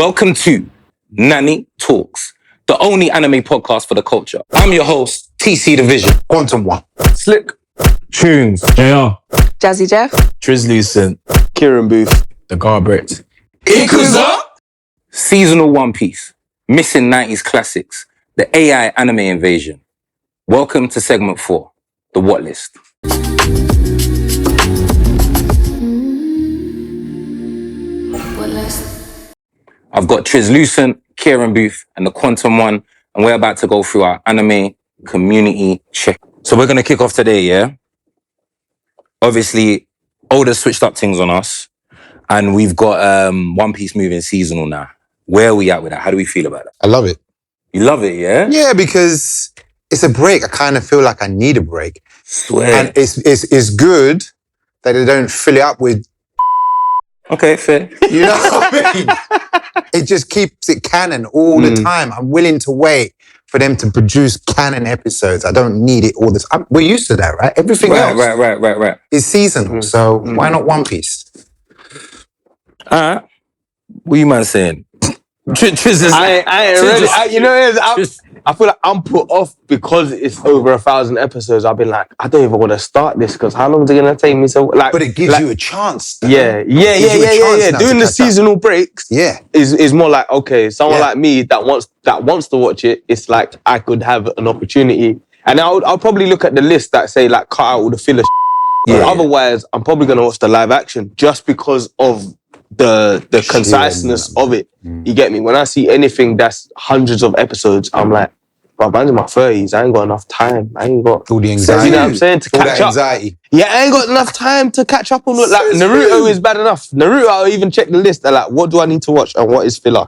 Welcome to Nani Talks, the only anime podcast for the culture. I'm your host, TC Division. Quantum One. Slick. Tunes. JR. Jazzy Jeff. Trizlucent. Kieran Booth. The Garbrit. Ikuza! Seasonal One Piece. Missing 90s classics. The AI anime invasion. Welcome to segment 4, the What List. I've got Trizlucent, Kieran Booth, and the Quantum One, and we're about to go through our anime community check. So we're going to kick off today, yeah? Obviously, Oda switched up things on us, and we've got One Piece moving seasonal now. Where are we at with that? How do we feel about that? I love it. You love it, yeah? Yeah, because it's a break. I kind of feel like I need a break. Swear. And it's good that they don't fill it up with, Okay, fair. you know what I mean? It just keeps it canon all the time. I'm willing to wait for them to produce canon episodes. I don't need it all this. We're used to that, right? Everything else Right. is seasonal. So why not One Piece? All right. What you man saying? Triz is I ain't ready. I feel like I'm put off because it's over 1,000 episodes. I've been like, I don't even want to start this because how long is it going to take me? So like, But it gives you a chance. Though. Yeah. It gives you a chance now to Doing the catch up. seasonal breaks is more like, okay, someone Yeah. like me that wants to watch it, it's like I could have an opportunity. And I'll probably look at the list that say like cut out all the filler Yeah. Otherwise, I'm probably going to watch the live action just because of the conciseness of it. You get me? When I see anything that's hundreds of episodes, I'm like, bro, I'm in my 30s. I ain't got enough time. I ain't got All the anxiety. You know what I'm saying? To All catch that up. anxiety. Yeah, I ain't got enough time to catch up on it. Like Naruto is bad enough. Naruto, I'll even check the list. They're like, what do I need to watch and what is filler?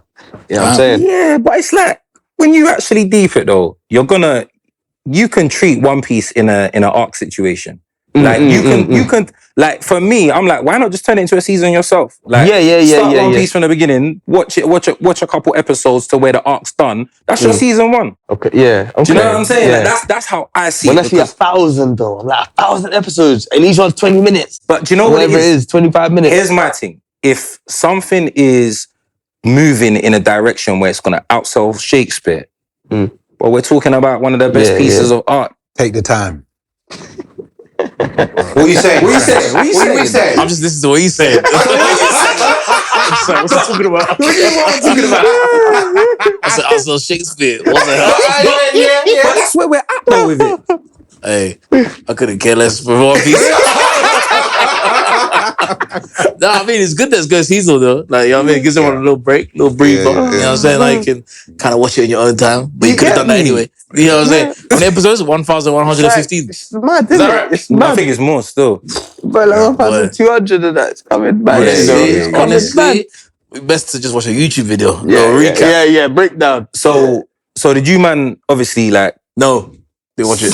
You know what I'm saying? Yeah, but it's like, when you actually deep it though, you can treat One Piece in an arc situation. Like you can like for me, I'm like, why not just turn it into a season yourself? Like start One Piece from the beginning, watch a couple episodes to where the arc's done. That's your season 1. Okay, yeah. Okay. Do you know what I'm saying? Yeah. Like, that's how I see When it. I see 1,000 though, I'm like 1,000 episodes and each one's 20 minutes. But do you know what Whatever it is? 25 minutes. Here's my thing. If something is moving in a direction where it's gonna outsell Shakespeare, well, we're talking about one of the best pieces of art. Take the time. What are you saying? What are you saying? I'm just listening to what he's saying. Sorry, what's he talking about? What are you talking about? I said, I saw Shakespeare. What the hell? But that's where we're at though with it. Hey, I couldn't care less for One Piece. No, I mean, it's good that it's good season though. Like, you know what I mean? It gives everyone a little break, little breather. You know what I'm saying? Like, you can kind of watch it in your own time. But you could have done that anyway. You know what I'm saying? How many episodes? 1,115. It's mad, isn't it? It's I mad. think it's more still. But like 1,200 of that's coming back. Yeah, honestly, best to just watch a YouTube video. Yeah, recap. yeah, breakdown. So did you man obviously like No, didn't watch it.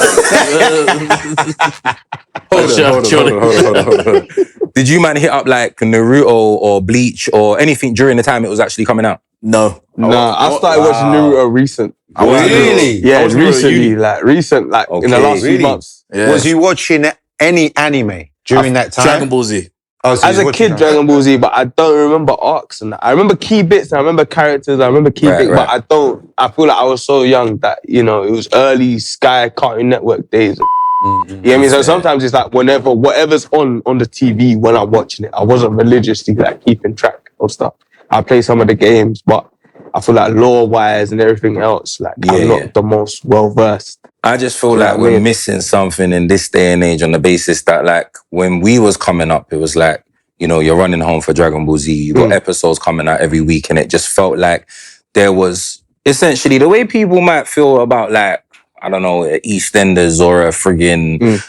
Hold on. Did you man hit up like Naruto or Bleach or anything during the time it was actually coming out? No. Nah, I started watching Naruto recent. Really? Yeah, was recently, in the last few really? months. Yeah. Was you watching any anime during that time? Dragon Ball Z. Oh, so As you a was kid, watching Dragon Ball Z, but I don't remember arcs and that. I remember key bits, and I remember characters, I remember key Right, bits, right. but I feel like I was so young that, you know, it was early Sky Cartoon Network days. You know what I mean? So sometimes it's like whatever's on the TV when I'm watching it, I wasn't religiously like keeping track of stuff. I play some of the games, but I feel like lore-wise and everything else, like I'm not the most well-versed. I just feel You know like what I we're mean? missing something in this day and age on the basis that like when we was coming up, it was like, you know, you're running home for Dragon Ball Z, you got episodes coming out every week, and it just felt like there was essentially the way people might feel about like, I don't know, EastEnders or a friggin'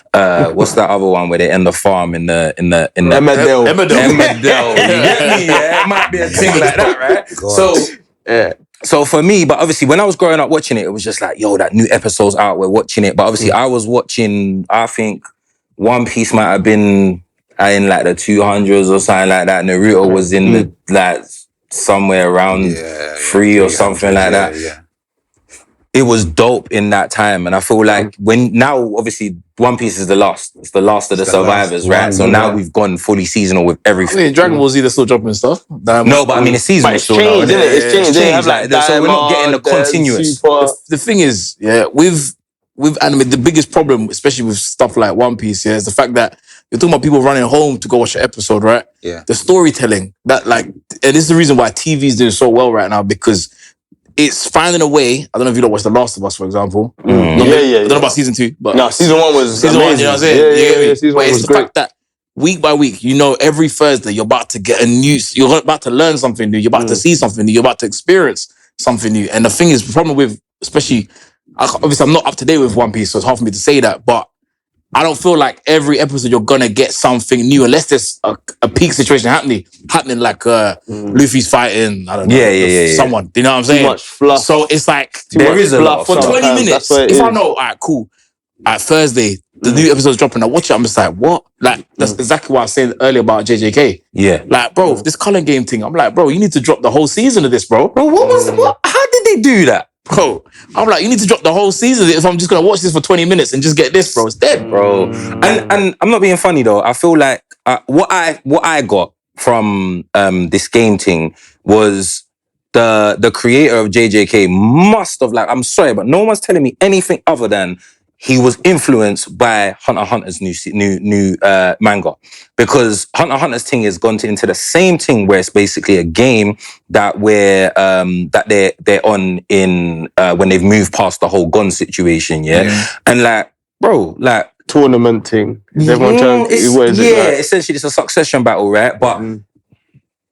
what's that other one where they end the farm in the Emmerdale. Emmerdale. You get me? Yeah, it might be a thing like that, right? God. So for me, but obviously when I was growing up watching it, it was just like, yo, that new episode's out, we're watching it. But obviously I was watching, I think One Piece might have been in like the 200s or something like that. Naruto was in the like somewhere around 3 or something like that. Yeah. it was dope in that time. And I feel like when now, obviously, One Piece is the last. It's the last of the survivors, right? So now we've gone fully seasonal with I everything. mean, Dragon Ball Z, they're still dropping stuff. No, but I mean, it's seasonal It's still now, changed, innit? isn't it? It's changed. They have like so we're not getting the Diamond, continuous. Super. The thing is, yeah, with anime, the biggest problem, especially with stuff like One Piece, yeah, is the fact that you're talking about people running home to go watch an episode, right? Yeah. The storytelling, that like, and this is the reason why TV is doing so well right now, because it's finding a way. I don't know if you don't watch The Last of Us, for example. Yeah. I don't know about season 2, but No, season 1 was season 1, you know what I'm saying? Yeah, season 1 But it's was the great. fact that week by week, you know, every Thursday you're about to get you're about to learn something new, you're about to see something new, you're about to experience something new. And the thing is, the problem with, especially, obviously I'm not up to date with One Piece, so it's hard for me to say that, but I don't feel like every episode you're gonna get something new unless there's a peak situation happening like Luffy's fighting, I don't know, someone. You know what I'm saying? Too much fluff. So it's like There is a lot for of 20 sometimes. minutes. That's what it If I is. know, all right, cool. At Thursday, the new episode's dropping. I watch it. I'm just like, what? Like that's exactly what I was saying earlier about JJK. Yeah. Like, bro, this color game thing. I'm like, bro, you need to drop the whole season of this, bro. Bro, how did they do that? Bro, I'm like, you need to drop the whole season if I'm just gonna watch this for 20 minutes and just get this, bro. It's dead, bro. Bro. And I'm not being funny though. I feel like what I got from this game thing was the creator of JJK must have, like, I'm sorry, but no one's telling me anything other than he was influenced by Hunter x Hunter's new manga, because Hunter x Hunter's thing has gone into the same thing where it's basically a game that they're on in when they've moved past the whole gun situation, and like, bro, like Tournament thing. Is everyone trying essentially it's a succession battle, right? But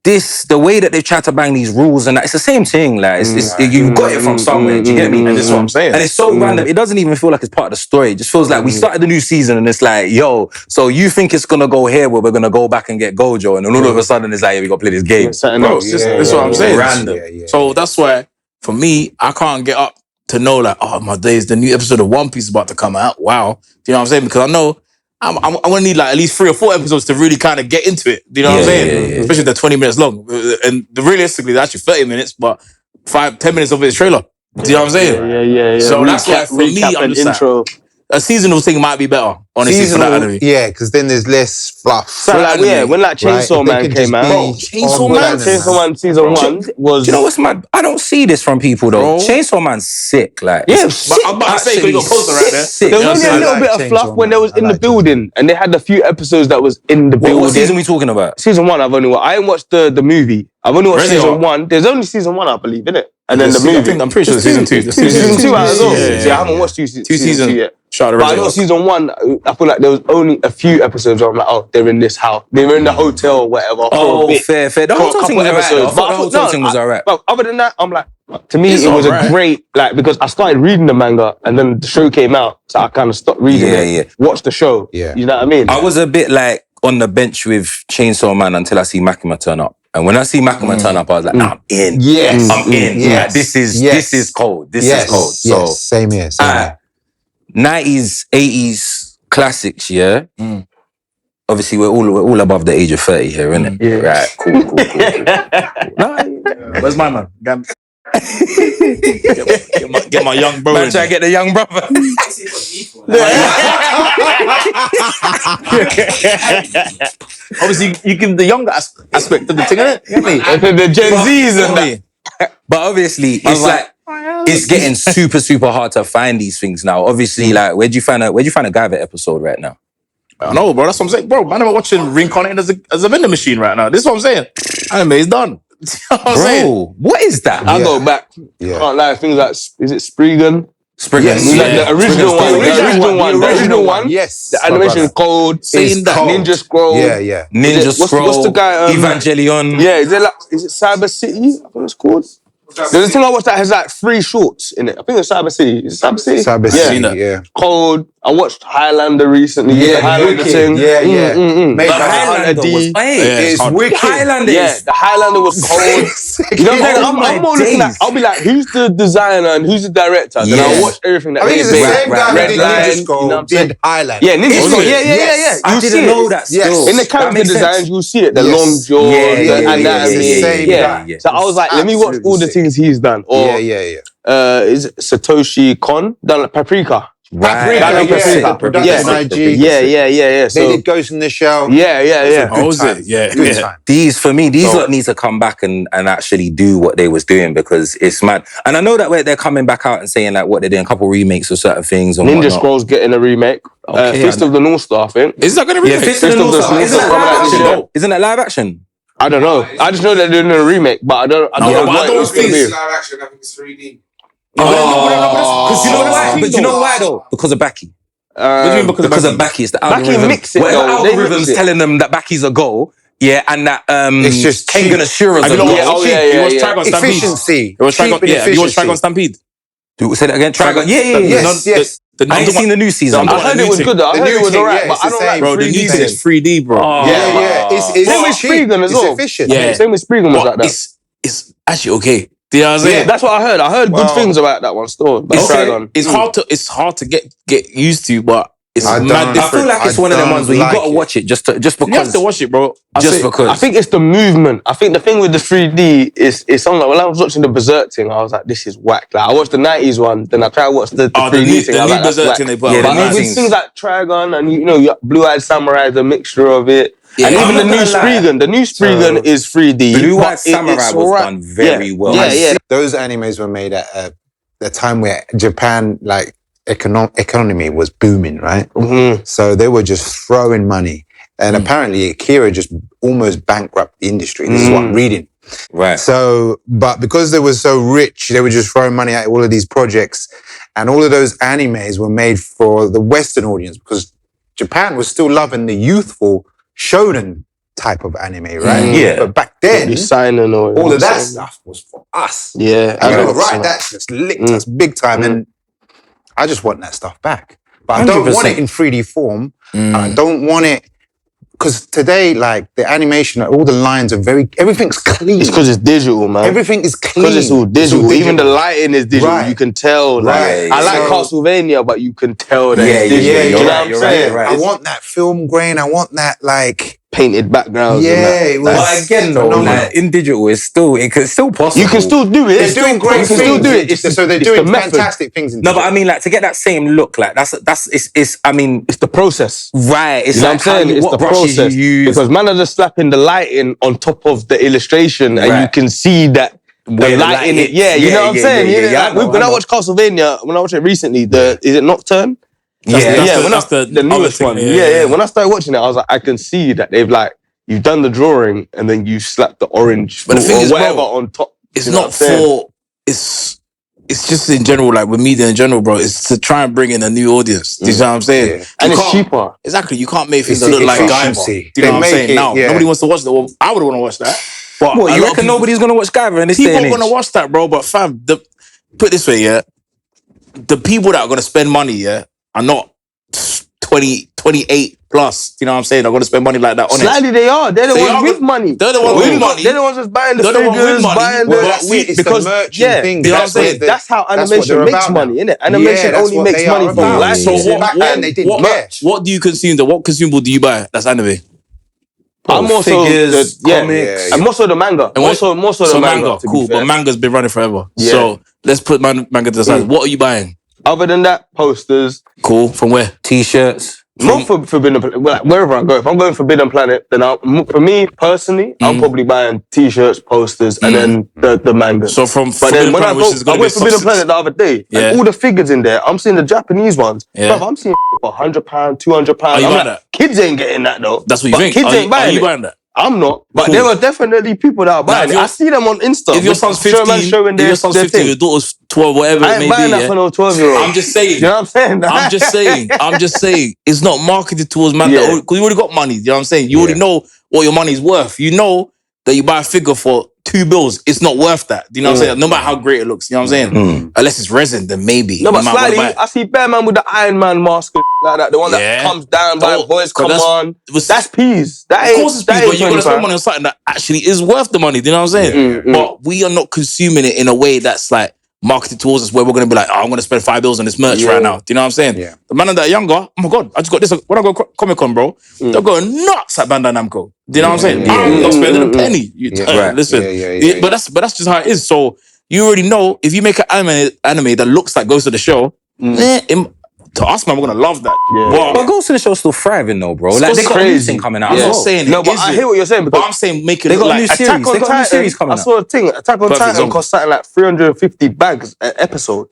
the way that they've tried to bang these rules and that, it's the same thing. Like, you got it from somewhere. Do you get me? And this is what I'm saying. And it's so random. It doesn't even feel like it's part of the story. It just feels like we started the new season and it's like, yo, so you think it's gonna go here where we're gonna go back and get Gojo, and then all of a sudden it's like, yeah, we gotta play this game. Bro, this is what I'm saying. Random. So that's why, for me, I can't get up to know like, oh my days, the new episode of One Piece is about to come out. Wow. Do you know what I'm saying? Because I know I'm gonna need like at least 3 or 4 episodes to really kind of get into it. Do you know what I'm saying? Yeah. Especially if they're 20 minutes long. And realistically, they're actually 30 minutes, but 5-10 minutes of it is trailer. Do you know what I'm saying? Yeah. So that's why for me, I'm just intro. like, a seasonal thing might be better, honestly, for that anime. Yeah, because then there's less fluff. So like, when like Chainsaw Man came out, Chainsaw Man season 1 was. Do you know what's mad? I don't see this from people though. Bro. Chainsaw Man's sick, like. Yeah, But I'm about to say, you got a poster right there. Sick. There was only a I little like bit of Chainsaw fluff when they Man. was I in the like building, and they had a few episodes that was in the building. What season we talking about? Season 1, I've only watched. I ain't watched the movie. I've only watched Really? season 1. There's only season 1, I believe, innit? And then the movie. I'm pretty sure it's season 2. There's season 2 out as well. Yeah. See, I haven't watched season 2 yet. Shout out But I to know Resident season 1, I feel like there was only a few episodes where I'm like, oh, they're in this house. They were in the hotel or whatever. for a Oh, bit. fair. The For a whole thing couple was alright. episodes. I thought the whole thing was alright. But other than that, I'm like, to me, It's it was alright. a great, like, because I started reading the manga and then the show came out. So I kind of stopped reading it. Watched the show. Yeah. You know what I mean? I was a bit like on the bench with Chainsaw Man until I see Makima turn up. And when I see Makima turn up, I was like, nah, I'm in. Yes. I'm in. Yes. Like, this is cold. This is cold. So, Yes. Same here. 90s, 80s classics, yeah? Obviously, we're all above the age of 30 here, innit? Yeah. Right, cool. Where's my man? Get my young bro. Man, try to get the young brother. Obviously, you give the younger aspect of the thing, innit? Get me? The Gen Zs and that. But obviously, it's like, it's getting super, super hard to find these things now. Obviously, like, where'd you find a Guyver episode right now? I know, bro. That's what I'm saying. Bro, man, I'm watching reincarnated as a vending machine right now. This is what I'm saying. Anime is done. You know what I'm saying? Bro, what is that? I go back. Yeah. Can't lie. Things like, is it Spriggan? Spriggan. The original one. Yes. The animation is cold. Saying that. Ninja Scroll. Yeah. Ninja Scroll. What's the guy? Evangelion. Yeah, is it Cyber City? I think it's called. There's a thing I watched that has like 3 shorts in it. I think it's Cyber City. Is it Cyber City? Cyber City, yeah. Cold. I watched Highlander recently. The Highlander thing. Yeah. But Made by Highlander D. was, It's hard. wicked. Highlander Yeah, is the Highlander was cold. You know what I'm saying? I'm more looking at, I'll be like, who's the designer and who's the director? Then I'll watch everything that I think they it's the make. same guy Red who did Line, Ninja you Scroll, know what I'm saying? did Highlight. Yeah, Ninja Scroll. Yeah. Yes. I didn't know that Yes. still. In the That character makes sense. designs, you'll see it. The Yes. long jaws, Yeah, the anatomy. Same guy. So I was like, let me watch all the Absolutely things he's done. Or Yeah. is it Satoshi Kon done like Paprika. Right. The production IG. Yeah. So They did Ghost in the Shell. yeah. Oh, was it? Yeah. Good time. These lot need to come back and actually do what they was doing, because it's mad. And I know that they're coming back out and saying like what they're doing, a couple remakes of certain things and Ninja whatnot. Scroll's getting a remake. Fist of the North Star, I think. Is that going to be? Yeah, Fist of the North Star. Isn't that live action though? Isn't that live action? I don't know. I just know they're doing a remake, but I don't know what it's going to be. Live action, I think it's 3D. Because you know why? But you know why though? Because of Baki. What do you mean Because of Baki? It's the algorithm. Baki mix it, Whatever though. They mix algorithm's it. telling them that Baki's a goal, yeah, and that It's just Kengan Ashura's a You know goal. what? You watch Trigon Stampede. Efficiency. You watch Cheap Trigon, and yeah. You watch efficiency. Trigon Stampede. Say that again. Trigon. Yeah. Yes. I ain't seen the new season. I heard it was good though. I heard it was alright, but I don't like Bro, the new 3D. thing is 3D, bro. Yeah. It's Same with cheap. Spriggan as well. It's efficient. Yeah. Same with Spriggan was like But that. it's actually okay. Do you know what I'm saying? Yeah, that's what I heard. I heard good things about that one still. But It's hard to get used to, but it's I mad don't- I different. feel like it's one of them don't ones where you like gotta it. watch it just because. You have to watch it, bro. Because. I think it's the movement. I think the thing with the 3D is something like when I was watching the Berserk thing, I was like, this is whack. Like I watched the 90s one, then I tried to watch the 3D thing. I was like, that's Berserk whack. thing they put Yeah, out. the But new with things. things like Trigon and you know Blue Eyed Samurai, the mixture of it. Yeah, And I'm even the not new gonna lie. Spriggan. The new Spriggan is 3D. Blue but Eyed Samurai it's was alright. done very well. Yeah. Those animes were made at a time where Japan, like, economy was booming, right? Mhm. So they were just throwing money. And apparently Akira just almost bankrupt the industry. This is what I'm reading. Right. So, but because they were so rich, they were just throwing money at all of these projects. And all of those animes were made for the Western audience because Japan was still loving the youthful shonen type of anime, right? Yeah. But back then, You signing or all of that stuff was for us. Yeah. And you're right, that just licked us big time. And I just want that stuff back. But I don't want it in 3D form. And I don't want it because today, like the animation, all the lines are everything's clean. It's because it's digital, man. Everything is clean. Because it's all digital. Even the lighting is digital. Right. You can tell. Like, Right. I like So- Castlevania, but you can tell that Yeah, it's digital. yeah, you know you're what right, I'm you're saying? right. I want that film grain. I want that like Painted backgrounds. and yeah. that. It was, But again, though, phenomenal. like, in digital, it's still possible. You can still do it. They're doing great You things. can still do it. So they're it's doing the method. fantastic things. In No, but I mean, like, to get that same look, like, it's I mean, It's the process. right. It's You know like what I'm saying? It's what the brushes process. you use. Because man are just slapping the lighting on top of the illustration and Right. you can see that Where the the light light in it. hits. Yeah, you Yeah, know what I'm yeah, saying? yeah, You know, yeah, I like, know, when I I know. watched Castlevania, when I watched it recently, is it Nocturne? That's the the newest other one. thing, Yeah. When I started watching it, I was like, I can see that they've like, you've done the drawing and then you slapped the orange But the thing or is, whatever bro, on top. It's You know not what I'm saying? for it's just in general, like with media in general, bro. It's to try and bring in a new audience. Do you know what I'm saying? Yeah. You And it's can't- cheaper. Exactly. You can't make things It's that look the like Guyver. efficiency. Do you know They what I'm make saying? it, Now yeah. nobody wants to watch that. Well, I would want to watch that. But What, a you lot of reckon people- nobody's gonna watch Guyver in this People day and are age? gonna watch that, bro. But fam, put it this way, yeah. The people that are gonna spend money, yeah, are not 28 plus. You know what I'm saying? Are gonna spend money like that on it. Slightly they are. They're the They ones are with good. money. They're the ones with money. They're the ones that's buying the They're the ones with figures, money. buying Well, the that's it. It's because the merchant yeah, thing. you know what I'm That's what saying? the- That's how that's what animation they're makes about money, now. innit? Animation Yeah, that's only what makes they money are from about. license. So Yeah. what? Back then they didn't care. What do you consume? What consumable do you buy? That's anime. I'm also figures, yeah, comics. and more so the manga. And More so the manga. to be cool. fair. But manga's been running forever. Yeah. So let's put manga to the side. What are you buying? Other than that, posters. Cool. From where? T-shirts. Not for Forbidden Planet. Well, like, wherever I go, if I'm going Forbidden Planet, then for me personally, I'm probably buying T-shirts, posters, and then the manga. So from But then Forbidden when I Planet, which is go, I gonna went be Forbidden substance. Planet the other day, Yeah. and all the figures in there, I'm seeing the Japanese ones. Yeah. Bruv, I'm seeing for £100, £200. Are you I'm buying like, that? kids ain't getting that though. That's what you But think. Kids Are ain't you buying it. buying that? I'm not, but Cool. there are definitely people that are buying if it. I your- see them on Insta. If your with son's showman 15, showing if their, your son's their 15, thing. your daughter's 12, whatever I it ain't may buying be, that yeah? for no 12-year-old. I'm just saying. You know what I'm saying? I'm just saying. It's not marketed towards man Yeah. because you already got money. You know what I'm saying? You already know what your money's worth. You know that you buy a figure for $2, it's not worth that. Do you know what I'm saying? No matter how great it looks. You know what I'm saying? Unless it's resin, then maybe. No, but You might wanna slightly, buy it. I see Bear Man with the Iron Man mask and like that. The one Yeah. that comes down by Oh, voice, but come that's- on. was- That's peas. That Of ain't, course it's that peas, ain't but you're gonna spend 25. money on something that actually is worth the money. Do you know what I'm saying? But we are not consuming it in a way that's like marketed towards us, where we're gonna be like, oh, I'm gonna spend $5 on this merch right now. Do you know what I'm saying? Yeah. The man that are younger, oh my god, I just got this. When I go Comic Con, bro, they're going nuts at Bandai Namco. Do you know what I'm saying? I'm not spending a penny. Right. Listen, Yeah. but that's just how it is. So you already know if you make an anime that looks like Ghost of the Shell, to us, man, we're gonna love that. Yeah. But Ghost in the Show's still thriving though, bro. Like, they got a new thing coming out. I'm as not well. saying No, it but I isn't. hear what you're saying, But because I'm saying making They it got a like new series. Attack on They got a new Titan, series coming I out. saw a thing. Attack on Perfect Titan example. costs something like 350 bags an episode.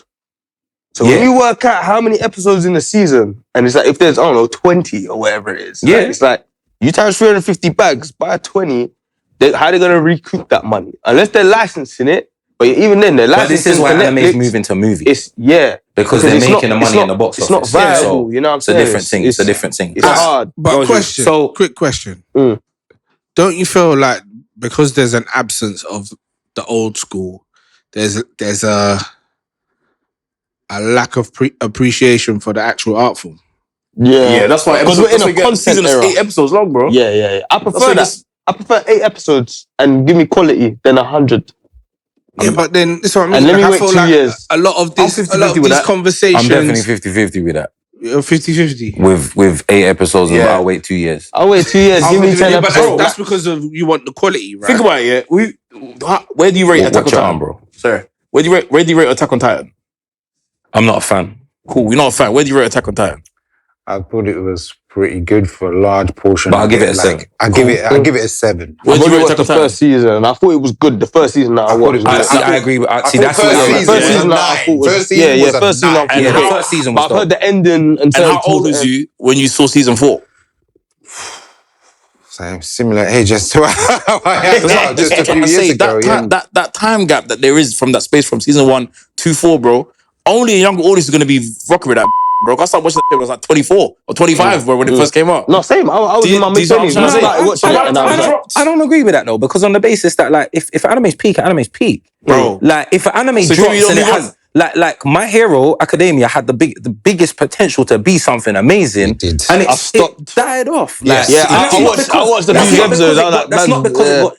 So when Yeah. you work out how many episodes in a season, and it's like if there's, I don't know, 20 or whatever it is, Yeah. like, it's like you times 350 bags by 20, how are they gonna recoup that money? Unless they're licensing it, but even then they're licensing. But this is why for anime is Netflix. moving to movies. It's because they're it's making the it's money in the box It's office. not viable, So you know what I'm it's a saying? different thing. It's a different thing. It's hard. But Roger. question, So- quick question. Mm. Don't you feel like because there's an absence of the old school, there's a lack of appreciation for the actual art form? Yeah, that's why because we're in a content content season is era. 8 episodes long, bro. Yeah. I prefer why that. this- I prefer 8 episodes and give me quality than 100. Yeah, but then that's what I mean. And let me I wait feel 2 like years. a lot of this, I'm a lot 50-50 of with these that. conversations. I'm definitely 50-50 with that. 50-50. With 8 episodes, and Yeah. I'll wait 2 years. I'll wait 2 years. Give me 10 Yeah, but episodes. that's because of you want the quality, right? Think about it, yeah. Where do you rate Attack on Watch your Titan, arm, bro. Sorry. Where do you rate Attack on Titan? I'm not a fan. Cool, you're not a fan. Where do you rate Attack on Titan? I thought it was pretty good for a large portion. But I'll of give it a 7. I give it a 7. Where I've do you only rate watched Attack the on Titan? first season, and I thought it was good. The first season that I thought watched. it was- I agree with. See, that's first what season, First was season a that I 9. thought was First season was a first season 9. I Yeah, thought the was first season But was I've heard dope. the ending and And how old was you when you saw season 4? Same, similar age as to how I am now, just a That's what few I years say, ago. that time gap that there is from that space from season 1 to 4, bro. Only a younger audience is gonna be rocking with that, bro. I started watching that shit when I was like 24 or 25, bro, when it first came out. No, same. I was Do you- in my do you see what I'm mid-20s. trying to say? I started watching it, and I was like, I don't agree with that though, because on the basis that like if anime's peak, anime's peak, Bro. Like if an anime So drops you don't and it move has like My Hero Academia had the biggest potential to be something amazing, It did. and it stopped. died off. Yes. Yeah, and I that's not watched the that's few not because episodes. it I was got- like, that's not because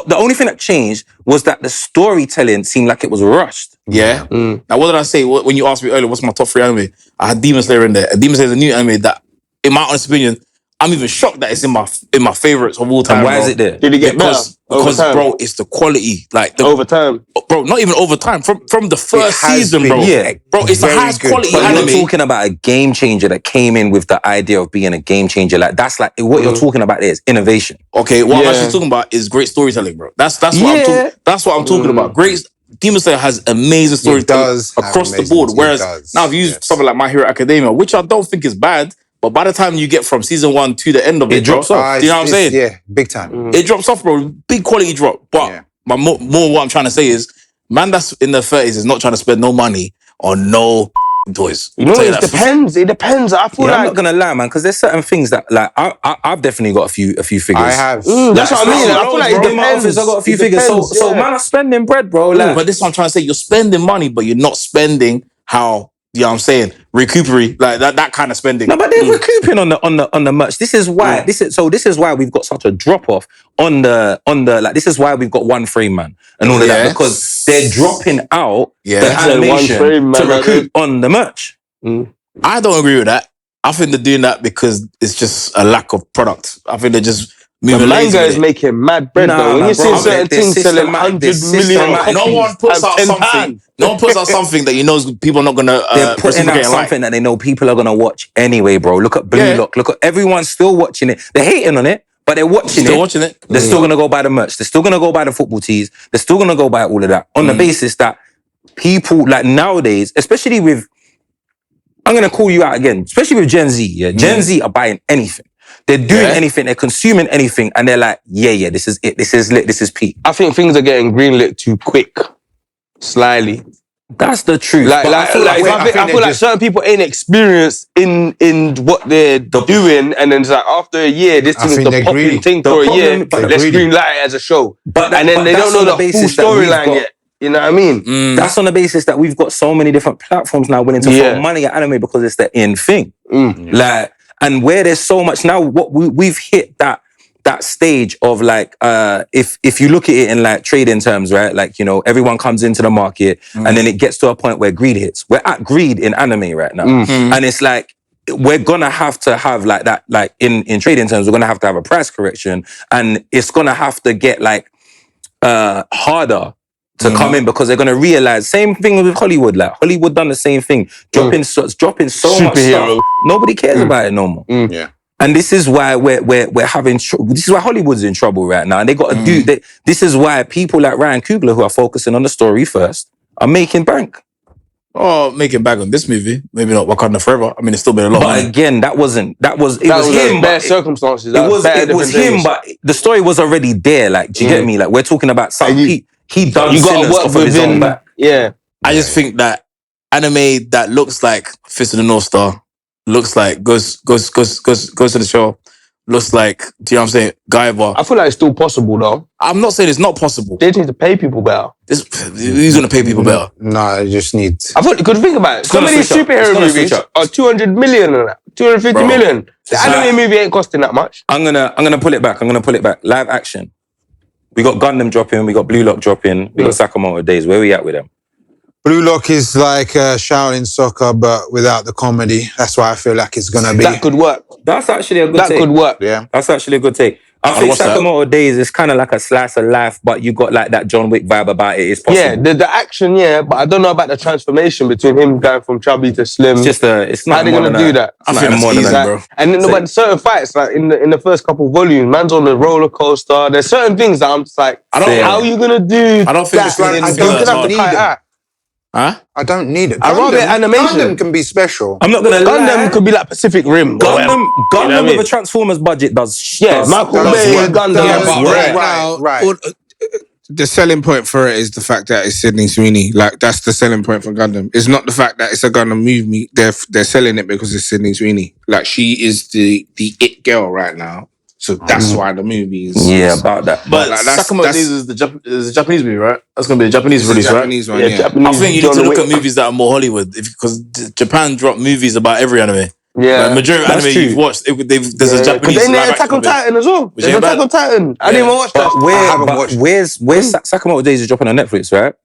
the only thing that changed was that the storytelling seemed like it was rushed. Yeah. Now, what did I say when you asked me earlier? What's my top 3 anime? I had Demon Slayer in there. And Demon Slayer is a new anime that, in my honest opinion, I'm even shocked that it's in my favorites of all time. And why bro. is it there? Did it get Because better over time? bro, it's the quality, like Over time. bro, not even over time. From the first has season, been, bro. yeah, Bro, it's the very highest good. quality But anime. you're talking about a game changer that came in with the idea of being a game changer. Like that's like what you're talking about. There is innovation. Okay, what I'm Yeah. actually talking about is great storytelling, bro. That's what I'm Yeah. talking. That's what I'm talking about. Great. Demon Slayer has amazing storytelling does have across the amazing- board. it Whereas does, now, if you use yes. something like My Hero Academia, which I don't think is bad, but by the time you get from season 1 to the end of it, drops bro, off. Do you know what I'm saying? Yeah, big time. It drops off, bro. Big quality drop. But Yeah. my more what I'm trying to say is, man, that's in their 30s is not trying to spend no money on no toys. You know, Tell it that. depends. It depends. I feel Yeah, I'm like not gonna lie, man, because there's certain things that like I've definitely got a few figures. I have. that's what I mean. I feel like it in my depends. office, I got a few It figures. depends, So yeah. man, I'm spending bread, bro. Like, But this is what I'm trying to say. You're spending money, but you're not spending how, you know what I'm saying, recuperate, like that kind of spending. no, but they're recouping on the merch. This is why this is why we've got such a drop off on the like. This is why we've got one frame man and all of Yeah. that, because they're dropping out Yeah. the That's one animation frame to man, recoup on the merch. I don't agree with that. I think they're doing that because it's just a lack of product. I think they're just the moving lazy manga with is it. making mad bread Nah, though. When man, you see bro, certain they're things selling systematic, 100 they're million systematic. copies, No one puts out times something. 10. No one puts out something that you know people are not gonna They're putting out reciprocate and something like. that they know people are gonna watch anyway, bro. Look at Blue Yeah. Lock. Look at everyone's still watching it. They're hating on it, but they're watching Still it. watching it. They're still gonna go buy the merch. They're still gonna go buy the football tees. They're still gonna go buy all of that on the basis that people like nowadays, especially with, I'm gonna call you out again, especially with Gen Z. Yeah, Gen Z are buying anything. They're doing Yeah. anything. They're consuming anything, and they're like, yeah, this is it. This is lit. This is peak. I think things are getting greenlit too quick, slyly. That's the truth. Like, But like, I feel like, like, I feel they're like just- certain people ain't experienced in what they're doing, and then it's like after a year, this I thing's think the they're popping greedy. thing The for a problem- year. but Let's greedy. green light it as a show, But and then but they that's don't know on the full basis that we've storyline got- yet. You know what I mean? That's on the basis that we've got so many different platforms now willing to Yeah. throw money at anime because it's the in thing. Like, and where there's so much now, what we've hit that stage of like, if you look at it in like trading terms, right? Like, you know, everyone comes into the market and then it gets to a point where greed hits. We're at greed in anime right now. And it's like, we're gonna have to have like that, like in trading terms, we're gonna have to have a price correction, and it's gonna have to get like harder to come in because they're gonna realize same thing with Hollywood. Like Hollywood done the same thing, dropping so much Superhero. stuff. Nobody cares about it no more. Yeah. And this is why we're having. This is why Hollywood's in trouble right now. And they got to do. This is why people like Ryan Coogler, who are focusing on the story first, are making bank. Oh, making back on this movie. Maybe not Wakanda Forever. I mean, it's still been a lot. But again, it was him. But circumstances. it was him. But the story was already there. Like, do you get me? Like, we're talking about something. He done. You got to sinners work off of his own within. back. Yeah. I just think that anime that looks like Fist of the North Star, looks like goes to the show, looks like, do you know what I'm saying? Guyver. I feel like it's still possible though. I'm not saying it's not possible. They just need to pay people better. Who's gonna pay people better? No, I just need. I thought, because think about it. Some of these superhero movies are 200 million and that. 250 million. The anime movie ain't costing that much. I'm gonna pull it back. Live action. We got Gundam dropping. We got Blue Lock dropping. We got Sakamoto Days. Where we at with them? Blue Lock is like Shaolin Soccer, but without the comedy. That's why I feel like it's gonna be. That could work. That's actually a good take. That could work. Yeah. That's actually a good take. I think Sakamoto Days is kind of like a slice of life, but you got like that John Wick vibe about it. It's possible. Yeah, the action, yeah, but I don't know about the transformation between him going from chubby to slim. It's just it's not. How they gonna do that? I think that's more than easy, that, bro. And then, but certain fights, like in the first couple of volumes, man's on the roller coaster. There's certain things that I'm just like, how are you gonna do? I don't think it's like I don't need it. Huh? I don't need it. I rather animation. Gundam can be special. I'm not gonna lie. Gundam could be like Pacific Rim. Gundam with a Transformers budget does. Michael Bay, Gundam. Right. The selling point for it is the fact that it's Sydney Sweeney. Like, that's the selling point for Gundam. It's not the fact that it's a Gundam movie. They're selling it because it's Sydney Sweeney. Like, she is the it girl right now. So that's why the movie is. Yeah, about that. But like, Sakamoto Days is the Japanese movie, right? That's gonna be a Japanese release, Japanese right? one, yeah. Japanese I think you need to John look Wick. at movies that are more Hollywood, because Japan drop movies about every anime. Yeah. Like, majority of That's anime true. you've watched, there's a Japanese. Because then they live Attack action on of it. Titan as well. Which There's ain't Attack bad. on Titan. I didn't even watch that. Where's Sakamoto Days is dropping on Netflix, right?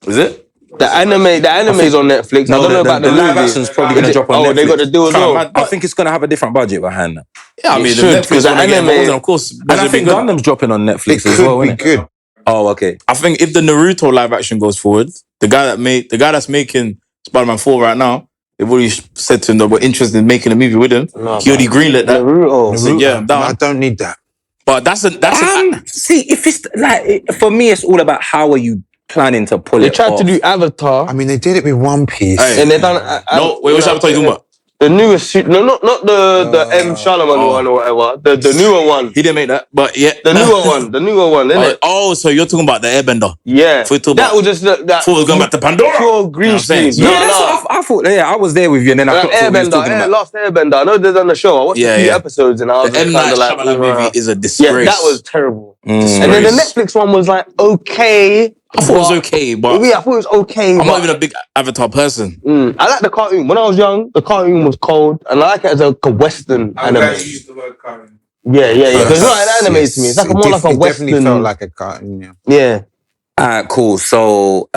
Is it? The anime's on Netflix. I don't know about the live movie. action's probably gonna drop on Netflix. Oh, they got the deal as well. I think it's gonna have a different budget behind that. Yeah, I mean, the should, Netflix because the one again, anime- of course. And I think Gundam's dropping on Netflix It as well, could be innit? good. Oh, okay. I think if the Naruto live action goes forward, the guy that's making Spider-Man 4 right now, they've already said to him that we're interested in making a movie with him. He already greenlit that. Naruto. So, yeah, I'm down. I don't need that. But that's See, if it's like for me, it's all about how are you planning to pull They it tried off. to do Avatar. I mean, they did it with One Piece. Hey. And they done. no. Wait, which Avatar you talking about? The newest, not the M. Charlemagne one or whatever. The newer one. He didn't make that, but yeah, The newer one, isn't it? Oh, so you're talking about the Airbender? Yeah. Before we talk That about- was just that. Before we're going back to Pandora. Pure green You know what I'm saying? screen. Yeah, that's what I thought. Yeah, I was there with you, and then I Like thought what we was talking about. Last Airbender. I know they've done the show. I watched a few episodes and I was The M. just Night kind of like, Shyamalan movie is a disgrace. yeah, that was terrible. Mm. And then the Netflix one was like okay. I thought it was okay, but Yeah, I thought it was okay. I'm but- not even a big Avatar person. I like the cartoon. When I was young, the cartoon was cold, and I like it as a Western I'm anime. glad you used the word current. Yeah. Because it's not an anime to me. It's like more like a It Western. definitely felt like a cartoon. Yeah. Yeah. Alright, cool. So,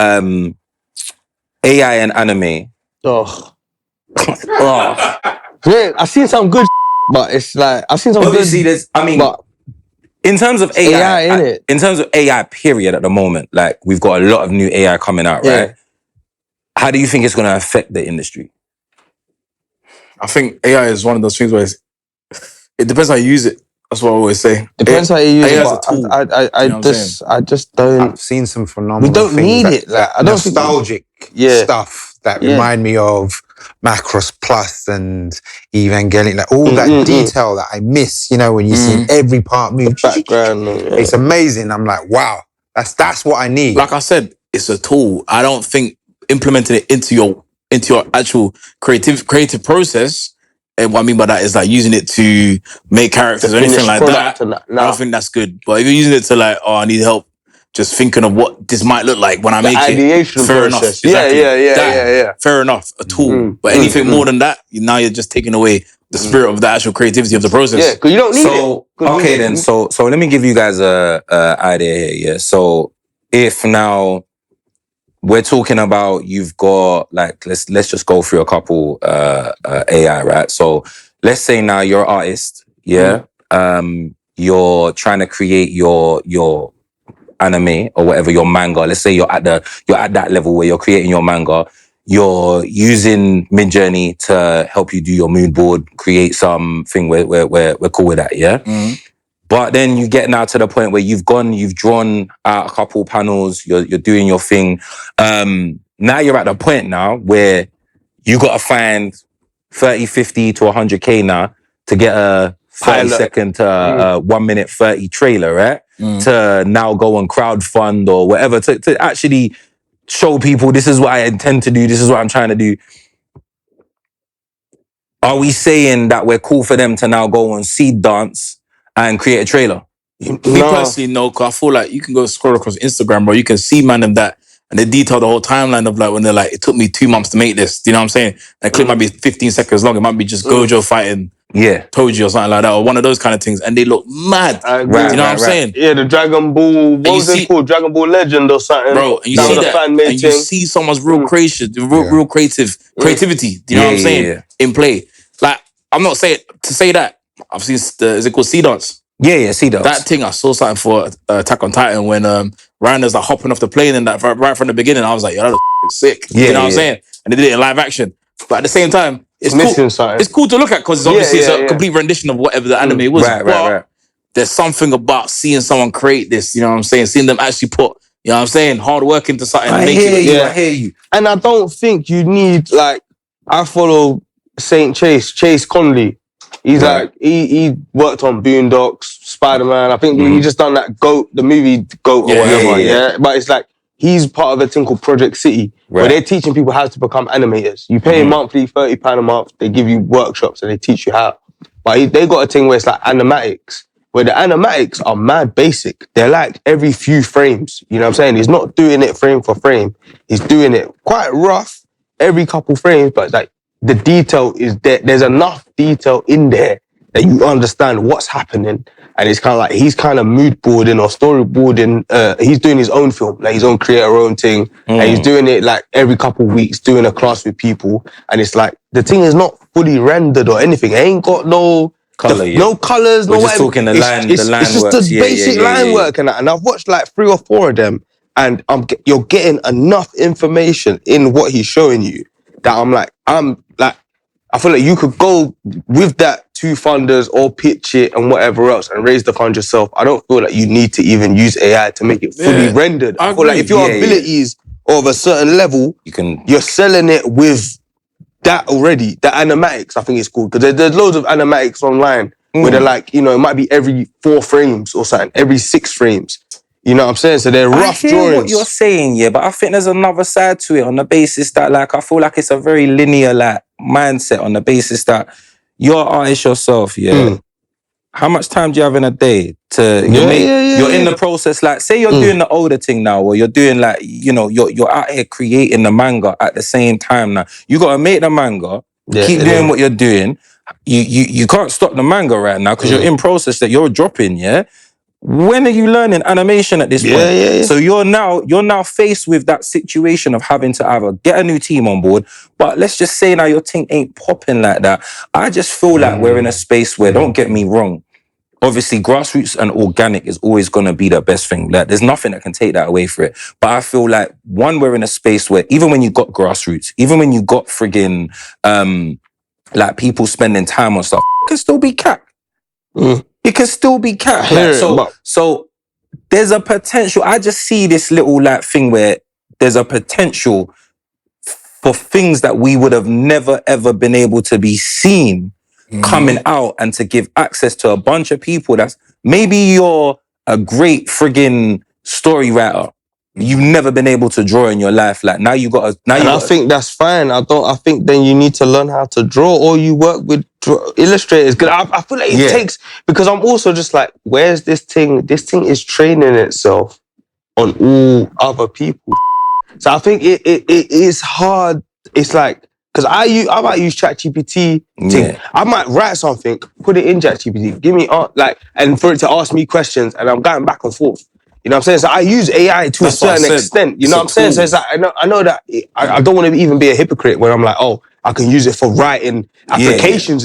AI and anime. Oh. Oh. Yeah, I've seen some good, but it's like I've seen some Obviously, good. there's. I mean, But in terms of AI, innit? in terms of AI, period. At the moment, like we've got a lot of new AI coming out, Yeah. right? How do you think it's going to affect the industry? I think AI is one of those things where it depends how you use it. That's what I always say. depends how you use AI it. is a But tool. I You know what I'm I just don't. I've seen some phenomenal. We don't things need that- it. Like, I don't think- nostalgic Yeah. stuff that Yeah. remind me of Macross Plus and Evangelion. Like all that detail that I miss. You know, when you see every part move. Background. It's amazing. I'm like, wow, that's what I need. Like I said, it's a tool. I don't think implementing it into your actual creative process. And what I mean by that is like using it to make characters or anything like that. I don't think that's good. But if you're using it to like, oh, I need help, just thinking of what this might look like when I make it. Ideation Fair process. enough. Exactly. Yeah. Fair enough. A tool. But anything more than that, now you're just taking away the spirit of the actual creativity of the process. Yeah, because you don't need So it. okay then. So let me give you guys a idea here. Yeah. So if now we're talking about you've got like let's just go through a couple AI, right? So let's say now you're an artist, yeah. You're trying to create your anime or whatever, your manga. Let's say you're at that level where you're creating your manga. You're using Midjourney to help you do your mood board, create something where we're cool with that, yeah? Mm-hmm. But then you get now to the point where you've drawn out a couple panels, you're doing your thing. Now you're at the point now where you got to find 30, 50 to 100K now to get a 30-second to 1 minute 30 trailer, right? To now go on crowdfund or whatever to actually show people this is what I intend to do, this is what I'm trying to do. Are we saying that we're cool for them to now go on Seed Dance and create a trailer? Me personally, no, because I feel like you can go scroll across Instagram, bro. You can see man of that, and they detail the whole timeline of like when they're like, it took me 2 months to make this. Do you know what I'm saying? That clip might be 15 seconds long. It might be just Gojo fighting Toji or something like that, or one of those kind of things, and they look mad. I agree. Do you know what I'm saying? Yeah, the Dragon Ball. What was it called? Dragon Ball Legend or something, bro? And you that see was that, a fan-made and you thing. see someone's real creation, real creativity. Do you know what I'm saying? In play, like I'm not saying to say that. I've seen is it called Sea Dance? Yeah, Sea Dance. That thing I saw something for Attack on Titan when Ryan's like hopping off the plane and that right from the beginning. I was like, yo, that was sick. Yeah, you know what I'm saying? And they did it in live action. But at the same time, it's missing cool. something. It's cool to look at because it's obviously a complete rendition of whatever the anime was. Right. There's something about seeing someone create this, you know what I'm saying? Seeing them actually put, you know what I'm saying, hard work into something. I hear you. And I don't think you need, like, I follow Chase Conley. He's like, he worked on Boondocks, Spider-Man. I think he just done that the movie Goat or whatever, yeah. But it's like, he's part of a thing called Project City, where they're teaching people how to become animators. You pay monthly, £30 a month, they give you workshops and they teach you how. But they got a thing where it's like animatics, where the animatics are mad basic. They're like every few frames, you know what I'm saying? He's not doing it frame for frame. He's doing it quite rough every couple frames, but like, the detail is there. There's enough detail in there that you understand what's happening. And it's kind of like, he's kind of mood boarding or storyboarding. He's doing his own film, like his own creator own thing. And he's doing it like every couple of weeks, doing a class with people. And it's like, the thing is not fully rendered or anything. It ain't got no color, no colors, no just talking the line It's just works. the basic line work and that. And I've watched like 3 or 4 of them. And you're getting enough information in what he's showing you that I feel like you could go with that to funders or pitch it and whatever else and raise the fund yourself. I don't feel like you need to even use AI to make it fully rendered. I feel like if your abilities are of a certain level, you're selling it with that already. The animatics, I think it's called. Because there's loads of animatics online where they're like, you know, it might be every 4 frames or something, every 6 frames. You know what I'm saying? So they're rough drawings. I hear what you're saying, yeah, but I think there's another side to it on the basis that, like, I feel like it's a very linear, like, mindset on the basis that you're an artist yourself, yeah. How much time do you have in a day to you're in the process, like, say you're doing the older thing now, or you're doing like, you know, you're out here creating the manga at the same time now. You gotta make the manga, keep doing what you're doing. You can't stop the manga right now because you're in process that you're dropping, yeah. When are you learning animation at this point? So you're now faced with that situation of having to either get a new team on board, but let's just say now your team ain't popping like that. I just feel like we're in a space where, don't get me wrong, obviously grassroots and organic is always going to be the best thing. Like, there's nothing that can take that away for it. But I feel like, one, we're in a space where even when you got grassroots, even when you got friggin' like people spending time on stuff, it can still be cap. It can still be cap. Like, so there's a potential. I just see this little like thing where there's a potential for things that we would have never ever been able to be seen coming out, and to give access to a bunch of people that's, maybe you're a great friggin' story writer. You've never been able to draw in your life. Like, now you got to. I think that's fine. I think then you need to learn how to draw, or you work with illustrators. Because I feel like it takes, because I'm also just like, where's this thing? This thing is training itself on all other people. So I think it is hard. It's like, because I might use ChatGPT. I might write something, put it in ChatGPT, give me and for it to ask me questions, and I'm going back and forth. You know what I'm saying? So I use AI to a certain extent. You know what I'm saying? So it's like, I know that I don't want to even be a hypocrite where I'm like, oh, I can use it for writing applications,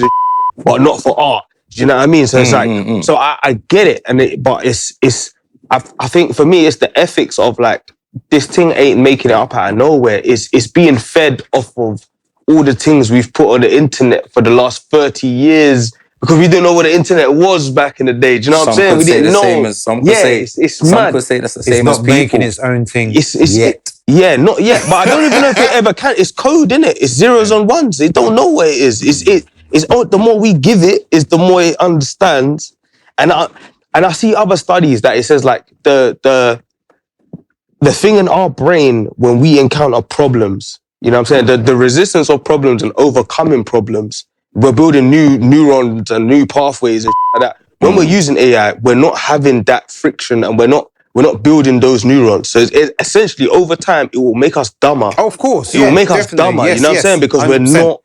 but not for art. Do you know what I mean? So it's like, so I get it, but it's I think for me, it's the ethics of like, this thing ain't making it up out of nowhere. It's being fed off of all the things we've put on the internet for the last 30 years because we didn't know what the internet was back in the day. Do you know what I'm saying? We didn't know. Some could say it's mad. Some could say that's the It's same as not people. making its own thing yet. Not yet. But I don't even know if it ever can. It's code, innit? It's zeros and ones. They don't know what it is. The more we give it, is the more it understands. And I see other studies that it says like the thing in our brain when we encounter problems, you know what I'm saying? The resistance of problems and overcoming problems, we're building new neurons and new pathways and like that. When we're using AI, we're not having that friction and we're not building those neurons. So it essentially over time, it will make us dumber. Oh, of course. It will make us dumber. Yes, you know what I'm saying? Because 100%.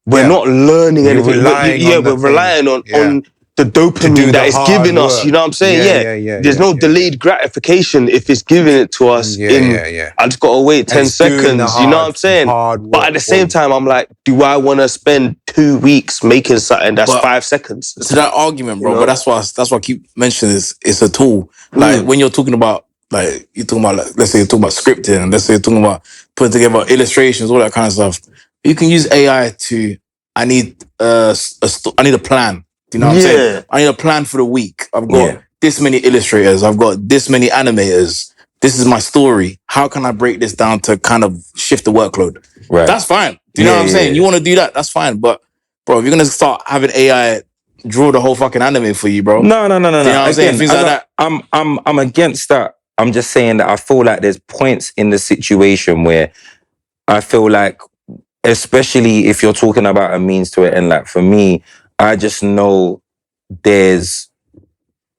we're not learning anything. We're relying on the dopamine that it's giving us, you know what I'm saying? There's no delayed gratification if it's giving it to us I just gotta wait 10 seconds, you know what I'm saying? But at the same time, I'm like, do I want to spend 2 weeks making something that's 5 seconds? To that argument, bro, You know? but that's why I keep mentioning this. It's a tool. Like when you're talking about, like you're talking about, like, let's say you're talking about scripting, and let's say you're talking about putting together illustrations, all that kind of stuff. You can use AI to. I need a plan. Do you know what I'm saying? I need a plan for the week. I've got this many illustrators. I've got this many animators. This is my story. How can I break this down to kind of shift the workload? Right. That's fine. Do you know what I'm saying? You want to do that? That's fine. But bro, if you're gonna start having AI draw the whole fucking anime for you, bro. No. You know what I'm saying? Things like that. I'm against that. I'm just saying that I feel like there's points in the situation where I feel like, especially if you're talking about a means to it, and like for me, I just know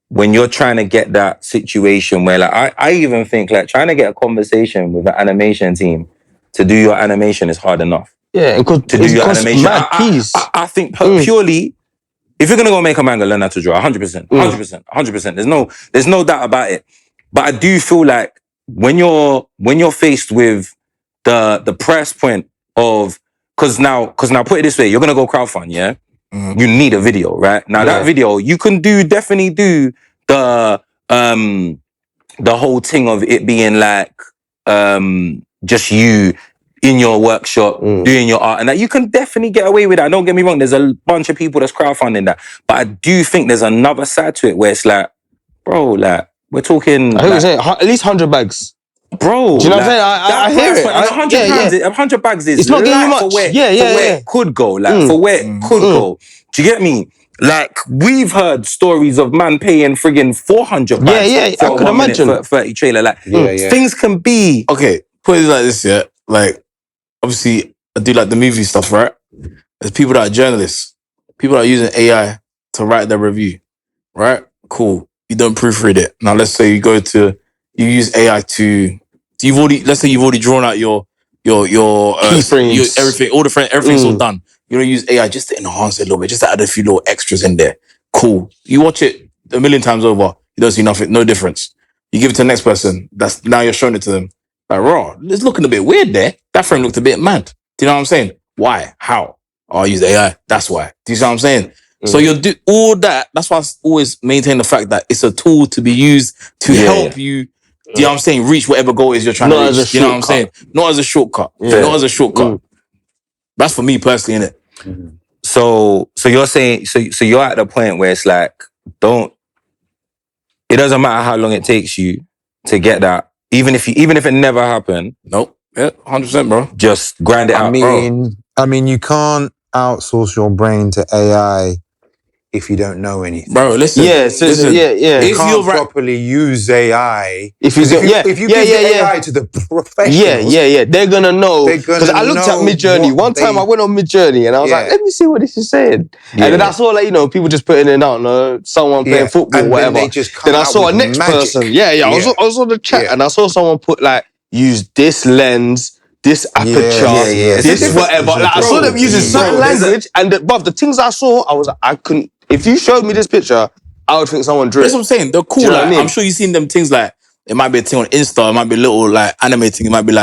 when you're trying to get that situation where like I even think like trying to get a conversation with an animation team to do your animation is hard enough. Yeah, to do your animation. Mad keys. I think purely, if you're gonna go make a manga, learn how to draw. 100%. There's no doubt about it. But I do feel like when you're faced with the price point of, because now put it this way, you're gonna go crowdfund, yeah. You need a video, right? Now that video you can definitely do the whole thing of it being like just you in your workshop doing your art, and that you can definitely get away with that. Don't get me wrong, there's a bunch of people that's crowdfunding that, but I do think there's another side to it where it's like, bro, like we're talking. I think it's at least 100 bags. Bro, do you know what I'm saying? I hear it. £100 bags is it's not getting much. For where it could go. Like for where it could go. Do you get me? Like we've heard stories of man paying friggin' 400 bags for I could imagine. For 30 trailer. Like things can be. Okay, put it like this, yeah. Like obviously I do like the movie stuff, right? There's people that are journalists, people that are using AI to write their review, right? Cool. You don't proofread it. Now let's say you use AI to. Let's say you've already drawn out your keyframes, everything's all done. You don't use AI just to enhance it a little bit, just to add a few little extras in there. Cool. You watch it a million times over, you don't see nothing, no difference. You give it to the next person. Now you're showing it to them. Like, raw, it's looking a bit weird there. That frame looked a bit mad. Do you know what I'm saying? Why? How? Oh, I use AI. That's why. Do you see what I'm saying? So you'll do all that. That's why I always maintain the fact that it's a tool to be used to help you. Do you know what I'm saying? Reach whatever goal is you're trying to reach. You know what I'm saying? Not as a shortcut. Not as a shortcut. That's for me personally, innit? So you're saying, so you're at the point where it's like, it doesn't matter how long it takes you to get that, even if it never happened. Nope. Yeah, 100%, bro. Just grind it out, bro. I mean, you can't outsource your brain to AI if you don't know anything. Bro, listen. You can't properly use AI. If you give AI to the professionals, they're gonna know. Because I looked at Midjourney. One time I went on Midjourney and I was like, let me see what this is saying. And then I saw people just putting it out, someone playing football, and whatever. Then I saw a next person. I was on the chat and I saw someone put use this lens, this aperture, this whatever. I saw them using certain language, and the things I saw, I was like, I couldn't. If you showed me this picture, I would think someone drew it. That's what I'm saying. They're cool. I'm sure you've seen them things it might be a thing on Insta, it might be a little anime thing, it might be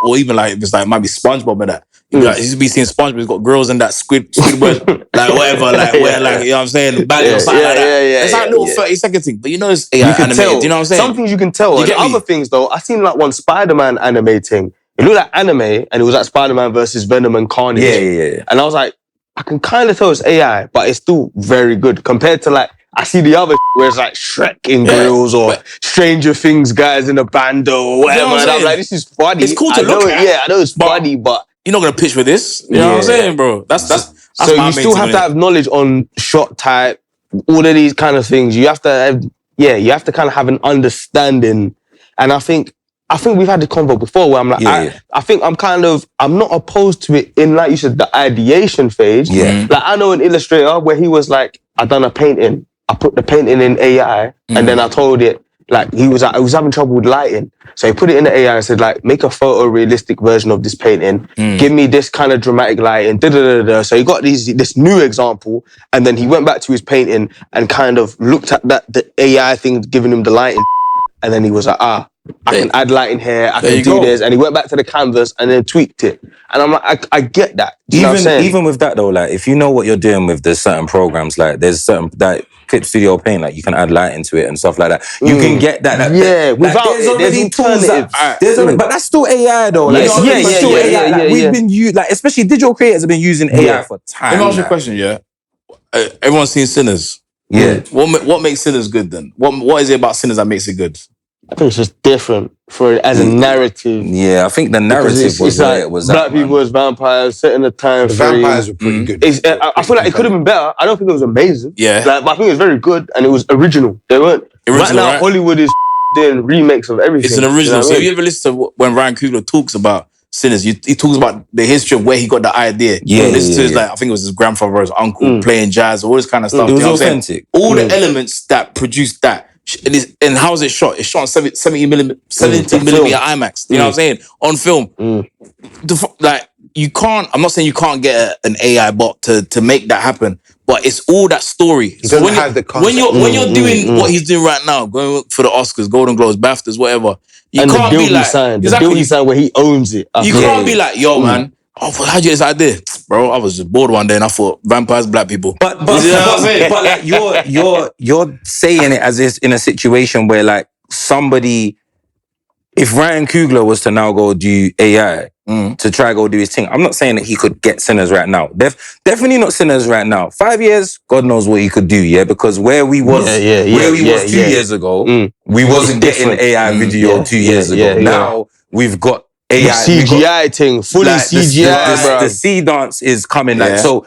or even if it's it might be SpongeBob and that. Like, you used to be seeing SpongeBob, he's got grills and that Squidward, like whatever, like where, like, you know what I'm saying, ballet or something like that. It's like a little 30-second thing, but you know it's AI You can animated. tell. You know what I'm saying? Some things you can tell. You And get me? other things though, I seen like one Spider-Man anime thing. It looked like anime, and it was like Spider-Man versus Venom and Carnage. Yeah. And I was like, I can kind of tell it's AI, but it's still very good compared to like I see the other where it's like Shrek in grills or Stranger Things guys in a bando or whatever. You know what I'm and I'm saying? like, this is funny. It's cool to I look know, at, yeah, I know it's funny, but you're not gonna pitch for this. You know what I'm saying, bro? That's so my you main still thing have on to it. have knowledge on shot type, all of these kind of things. You have to have, you have to kind of have an understanding. And I think we've had the convo before where I'm like, I think I'm not opposed to it in, like you said, the ideation phase. Yeah. Like I know an illustrator where he was like, I done a painting. I put the painting in AI and then I told it, like he was having trouble with lighting. So he put it in the AI and said, like, make a photorealistic version of this painting. Give me this kind of dramatic lighting. So he got this new example, and then he went back to his painting and kind of looked at the AI thing giving him the lighting, and then he was like, I can add lighting here. I can do this, and he went back to the canvas and then tweaked it. And I'm like, I get that. Do you know what I'm saying? Even with that though, like if you know what you're doing with there's certain programs, like there's certain that Clip Studio Paint, like you can add light into it and stuff like that. You can get that. Without there's already tools alternatives. but that's still AI though. Like, Yes. still AI. Like, we've been like especially digital creators have been using AI for time. Let me ask you a question, yeah? Everyone's seen Sinners. Yeah. What makes Sinners good then? What is it about Sinners that makes it good? I think it's just different as a narrative. Yeah, I think the narrative was where it was black at, people man. as vampires, set in a time The frame. vampires were pretty good. I feel like it could have been better. I don't think it was amazing. Yeah. But I think it was very good and it was original. They weren't. Right now, Hollywood is doing remakes of everything. It's an original. You know what So I if mean? you ever listen to when Ryan Coogler talks about Sinners, he talks about the history of where he got the idea. Listen to his, like, I think it was his grandfather or his uncle playing jazz, all this kind of stuff. It was You know what I'm saying? authentic. All the elements that produced that. And how is it shot? It's shot on 70 millimeter IMAX. You know what I'm saying? On film. Like, you can't, I'm not saying you can't get an AI bot to make that happen, but it's all that story. He doesn't have the concept. When you're doing what he's doing right now, going for the Oscars, Golden Globes, BAFTAs, whatever, you can't be like, the deal he signed where he owns it. You can't be like, yo, man, how'd you get this idea? Bro, I was just bored one day and I thought, vampires, black people. But you know what I'm saying? but like you're saying it as if in a situation where like somebody, if Ryan Coogler was to now go do AI to try go do his thing, I'm not saying that he could get Sinners right now. Definitely not Sinners right now. 5 years, God knows what he could do, yeah? Because where we was 2 years ago, we wasn't getting AI video 2 years ago. Now we've got AI. The CGI thing, fully like, CGI, bro. the sea dance is coming. Like, so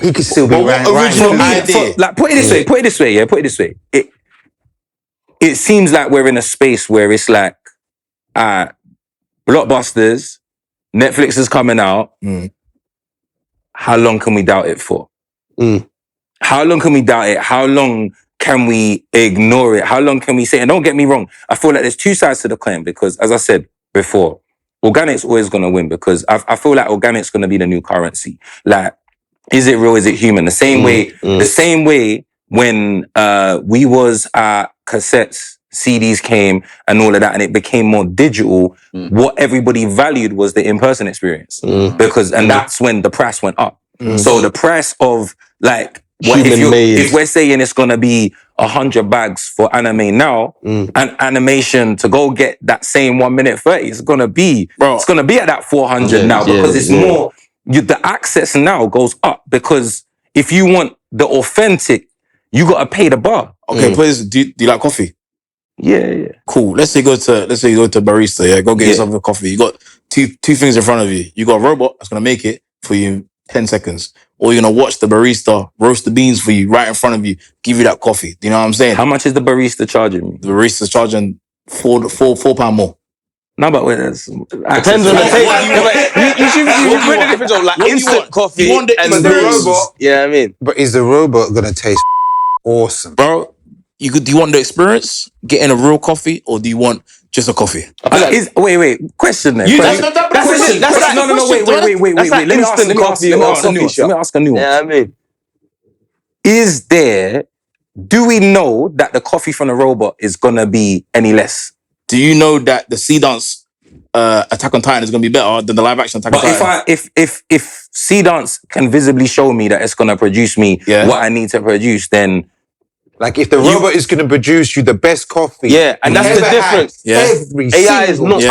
He could still be original Ryan. like, put it this way. It seems like we're in a space where it's like, blockbusters, Netflix is coming out. How long can we doubt it for? How long can we doubt it? How long can we ignore it? How long can we say, and don't get me wrong, I feel like there's two sides to the coin because, as I said before, organic's always going to win because I feel like organic's going to be the new currency. Like, is it real? Is it human? The same way when we was cassettes, CDs came and all of that, and it became more digital. What everybody valued was the in-person experience because, and that's when the price went up. So the price of like, if we're saying it's gonna be 100 bags for anime now, and animation to go get that same 1 minute 30, it's gonna be at that 400 now because it's more. The access now goes up because if you want the authentic, you gotta pay the bar. Okay, please. Do you like coffee? Yeah. Cool. Let's say you go to barista. Yeah, go get yourself a coffee. You got two things in front of you. You got a robot that's gonna make it for you in 10 seconds, or you're gonna watch the barista roast the beans for you right in front of you, give you that coffee. Do you know what I'm saying? How much is the barista charging me? The barista's charging £4 more. No, but depends on the taste. You should the difference of like instant coffee and the robot. Yeah, I mean. But is the robot gonna taste awesome? Bro, do you want the experience, getting a real coffee, or do you want just a coffee? Wait. Question then. That's the question. Wait. Let me ask a new one. Yeah, I mean. Do we know that the coffee from the robot is gonna be any less? Do you know that the sea dance Attack on Titan is gonna be better than the live action Attack on But Titan. if Sea Dance can visibly show me that it's gonna produce me what I need to produce, then Like if the robot is going to produce you the best coffee, Yeah, and that's the ever had difference. Yeah. Every AI is single not